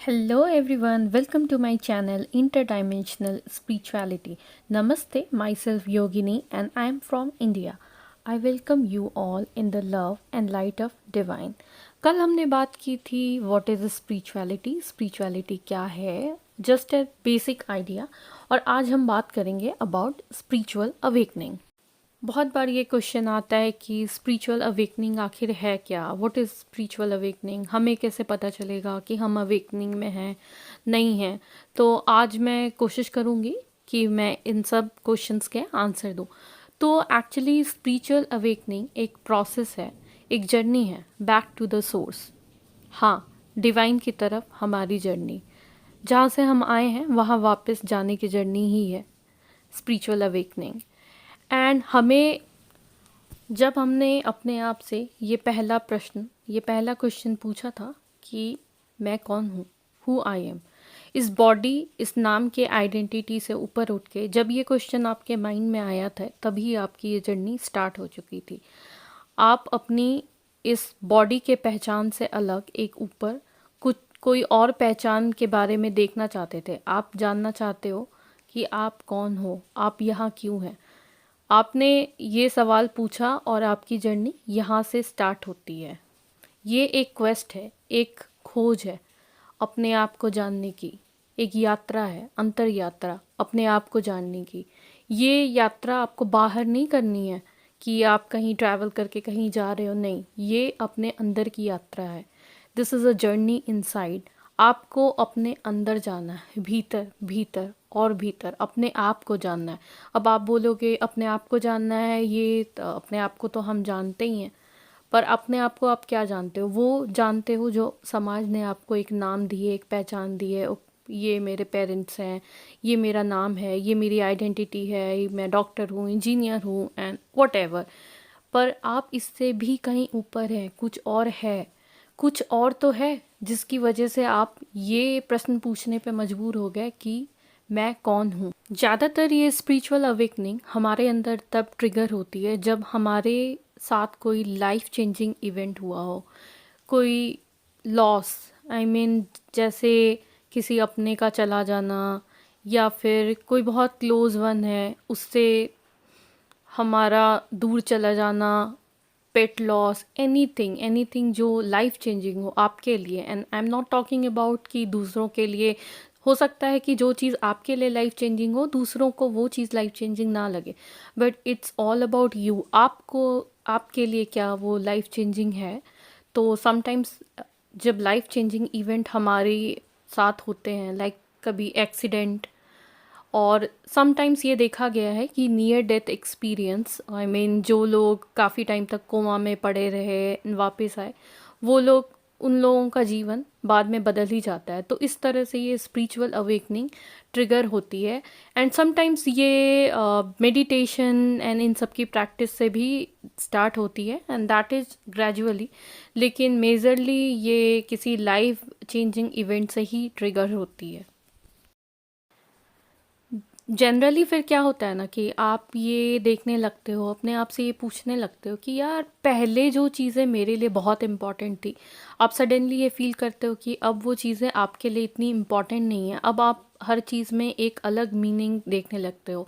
Hello everyone, welcome to my channel Interdimensional Spirituality. Namaste, myself Yogini and I am from India. I welcome you all in the love and light of divine. कल हमने बात की थी what is spirituality, spirituality क्या है, just a basic idea और आज हम बात करेंगे about spiritual awakening. बहुत बार ये क्वेश्चन आता है कि स्पिरिचुअल अवेकनिंग आखिर है क्या, व्हाट इज़ स्पिरिचुअल अवेकनिंग, हमें कैसे पता चलेगा कि हम अवेकनिंग में हैं नहीं हैं। तो आज मैं कोशिश करूँगी कि मैं इन सब क्वेश्चंस के आंसर दूँ। तो एक्चुअली स्पिरिचुअल अवेकनिंग एक प्रोसेस है, एक जर्नी है बैक टू द सोर्स। हाँ, डिवाइन की तरफ हमारी जर्नी, जहाँ से हम आए हैं वहाँ वापस जाने की जर्नी ही है स्पिरिचुअल अवेकनिंग। एंड हमें जब हमने अपने आप से ये पहला क्वेश्चन पूछा था कि मैं कौन हूँ, हु आई एम, इस बॉडी, इस नाम के आइडेंटिटी से ऊपर उठ के जब ये क्वेश्चन आपके माइंड में आया था तभी आपकी ये जर्नी स्टार्ट हो चुकी थी। आप अपनी इस बॉडी के पहचान से अलग एक ऊपर कुछ कोई और पहचान के बारे में देखना चाहते थे। आप जानना चाहते हो कि आप कौन हो, आप यहाँ क्यों हैं। आपने ये सवाल पूछा और आपकी जर्नी यहाँ से स्टार्ट होती है। ये एक क्वेस्ट है, एक खोज है अपने आप को जानने की, एक यात्रा है, अंतर यात्रा अपने आप को जानने की। ये यात्रा आपको बाहर नहीं करनी है कि आप कहीं ट्रैवल करके कहीं जा रहे हो, नहीं, ये अपने अंदर की यात्रा है। This is a journey inside. आपको अपने अंदर जाना है, भीतर भीतर और भीतर अपने आप को जानना है। अब आप बोलोगे अपने आप को जानना है, ये अपने आप को तो हम जानते ही हैं, पर अपने आप को आप क्या जानते हो? वो जानते हो जो समाज ने आपको एक नाम दिए, एक पहचान दी है। ये मेरे पेरेंट्स हैं, ये मेरा नाम है, ये मेरी आइडेंटिटी है, ये मैं डॉक्टर हूँ, इंजीनियर हूँ एंड वट एवर। पर आप इससे भी कहीं ऊपर हैं, कुछ और है, कुछ और तो है जिसकी वजह से आप ये प्रश्न पूछने पे मजबूर हो गए कि मैं कौन हूँ। ज़्यादातर ये स्पिरिचुअल अवेकनिंग हमारे अंदर तब ट्रिगर होती है जब हमारे साथ कोई लाइफ चेंजिंग इवेंट हुआ हो, कोई लॉस, आई मीन जैसे किसी अपने का चला जाना, या फिर कोई बहुत क्लोज वन है उससे हमारा दूर चला जाना, पेट लॉस, एनीथिंग एनीथिंग जो लाइफ चेंजिंग हो आपके लिए। And I am not talking about कि दूसरों के लिए हो सकता है कि जो चीज़ आपके लिए लाइफ चेंजिंग हो दूसरों को वो चीज़ लाइफ चेंजिंग ना लगे, but it's all about you. आपको आपके लिए क्या वो लाइफ चेंजिंग है। तो समटाइम्स जब लाइफ चेंजिंग इवेंट हमारे साथ होते हैं, लाइक कभी एक्सीडेंट, और समटाइम्स ये देखा गया है कि near death experience, I mean जो लोग काफ़ी टाइम तक कोमा में पड़े रहे वापस आए, वो लोग, उन लोगों का जीवन बाद में बदल ही जाता है। तो इस तरह से ये स्पिरिचुअल अवेकनिंग ट्रिगर होती है। एंड समटाइम्स ये मेडिटेशन एंड इन सब की प्रैक्टिस से भी स्टार्ट होती है एंड दैट इज़ ग्रेजुअली, लेकिन मेजरली ये किसी लाइफ चेंजिंग इवेंट से ही ट्रिगर होती है। जनरली फिर क्या होता है ना कि आप ये देखने लगते हो, अपने आप से ये पूछने लगते हो कि यार पहले जो चीज़ें मेरे लिए बहुत इम्पॉर्टेंट थी, आप सडनली ये फील करते हो कि अब वो चीज़ें आपके लिए इतनी इम्पॉर्टेंट नहीं है। अब आप हर चीज़ में एक अलग मीनिंग देखने लगते हो।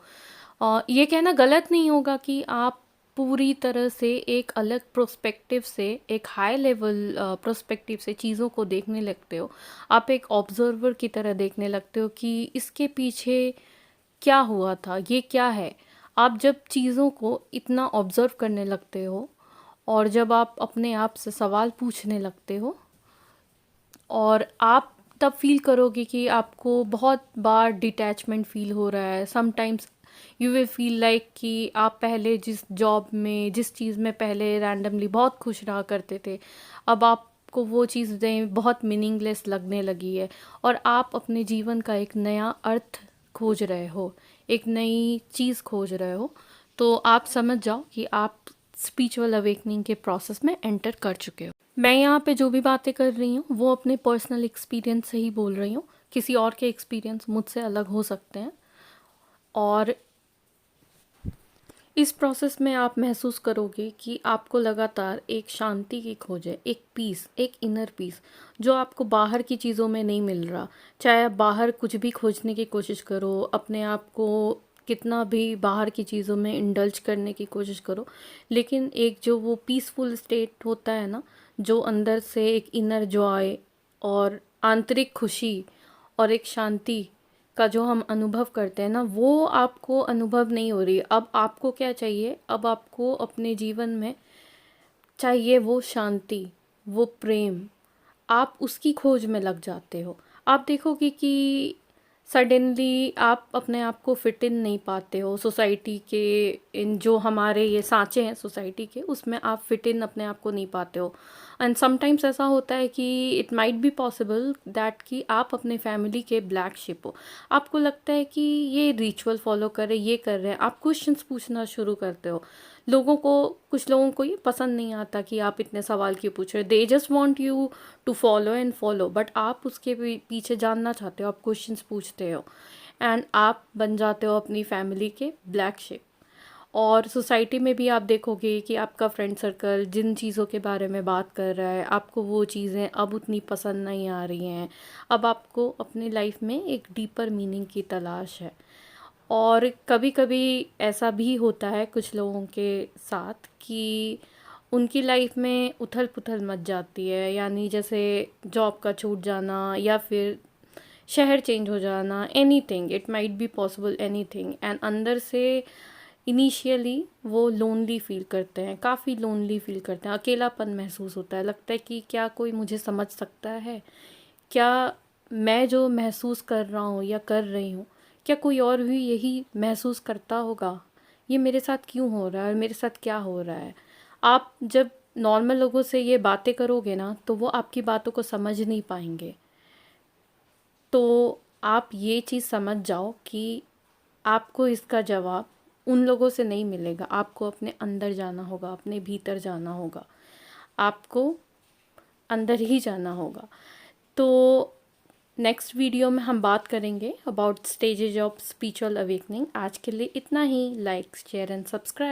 और ये कहना गलत नहीं होगा कि आप पूरी तरह से एक अलग प्रोस्पेक्टिव से, एक हाई लेवल प्रोस्पेक्टिव से चीज़ों को देखने लगते हो। आप एक ऑब्जर्वर की तरह देखने लगते हो कि इसके पीछे क्या हुआ था, ये क्या है। आप जब चीज़ों को इतना ऑब्ज़र्व करने लगते हो और जब आप अपने आप से सवाल पूछने लगते हो, और आप तब फील करोगे कि आपको बहुत बार डिटैचमेंट फील हो रहा है। Sometimes you will feel like कि आप पहले जिस जॉब में, जिस चीज़ में पहले रैंडमली बहुत खुश रहा करते थे, अब आपको वो चीज़ें बहुत मीनिंगलेस लगने लगी है और आप अपने जीवन का एक नया अर्थ खोज रहे हो, एक नई चीज़ खोज रहे हो। तो आप समझ जाओ कि आप स्पिरिचुअल अवेकनिंग के प्रोसेस में एंटर कर चुके हो। मैं यहाँ पे जो भी बातें कर रही हूँ वो अपने पर्सनल एक्सपीरियंस से ही बोल रही हूँ, किसी और के एक्सपीरियंस मुझसे अलग हो सकते हैं। और इस प्रोसेस में आप महसूस करोगे कि आपको लगातार एक शांति की खोज है, एक पीस, एक इनर पीस, जो आपको बाहर की चीज़ों में नहीं मिल रहा। चाहे आप बाहर कुछ भी खोजने की कोशिश करो, अपने आप को कितना भी बाहर की चीज़ों में इंडल्ज करने की कोशिश करो, लेकिन एक जो वो पीसफुल स्टेट होता है ना, जो अंदर से एक इनर जॉय और आंतरिक खुशी और एक शांति का जो हम अनुभव करते हैं ना, वो आपको अनुभव नहीं हो रही। अब आपको क्या चाहिए? अब आपको अपने जीवन में चाहिए वो शांति, वो प्रेम। आप उसकी खोज में लग जाते हो। आप देखोगे कि सडनली आप अपने आप को फिट इन नहीं पाते हो सोसाइटी के, इन जो हमारे ये सांचे हैं सोसाइटी के, उसमें आप फिट इन अपने आप को नहीं पाते हो। एंड समटाइम्स ऐसा होता है कि it might be possible that कि आप अपने फैमिली के ब्लैक शिप हो। आपको लगता है कि ये रिचुअल फॉलो कर रहे, ये कर रहे हैं, आप क्वेश्चंस पूछना शुरू करते हो। लोगों को, कुछ लोगों को ये पसंद नहीं आता कि आप इतने सवाल क्यों पूछ रहे हो। They just want you to follow and follow, but आप उसके पीछे जानना चाहते हो, आप क्वेश्चंस पूछते हो, एंड आप बन जाते हो अपनी फैमिली के ब्लैक शिप। और सोसाइटी में भी आप देखोगे कि आपका फ्रेंड सर्कल जिन चीज़ों के बारे में बात कर रहा है, आपको वो चीज़ें अब उतनी पसंद नहीं आ रही हैं। अब आपको अपनी लाइफ में एक डीपर मीनिंग की तलाश है। और कभी कभी ऐसा भी होता है कुछ लोगों के साथ कि उनकी लाइफ में उथल पुथल मच जाती है, यानी जैसे जॉब का छूट जाना या फिर शहर चेंज हो जाना, anything, it might be possible, anything. And अंदर से इनिशियली वो लोनली फील करते हैं, काफ़ी लोनली फील करते हैं, अकेलापन महसूस होता है। लगता है कि क्या कोई मुझे समझ सकता है? क्या मैं जो महसूस कर रहा हूँ या कर रही हूँ, क्या कोई और भी यही महसूस करता होगा? ये मेरे साथ क्यों हो रहा है और मेरे साथ क्या हो रहा है? आप जब नॉर्मल लोगों से ये बातें करोगे ना, तो वो आपकी बातों को समझ नहीं पाएंगे। तो आप ये चीज़ समझ जाओ कि आपको इसका जवाब उन लोगों से नहीं मिलेगा। आपको अपने अंदर जाना होगा, अपने भीतर जाना होगा, आपको अंदर ही जाना होगा। तो नेक्स्ट वीडियो में हम बात करेंगे about stages of spiritual awakening. आज के लिए इतना ही। Like, share and subscribe.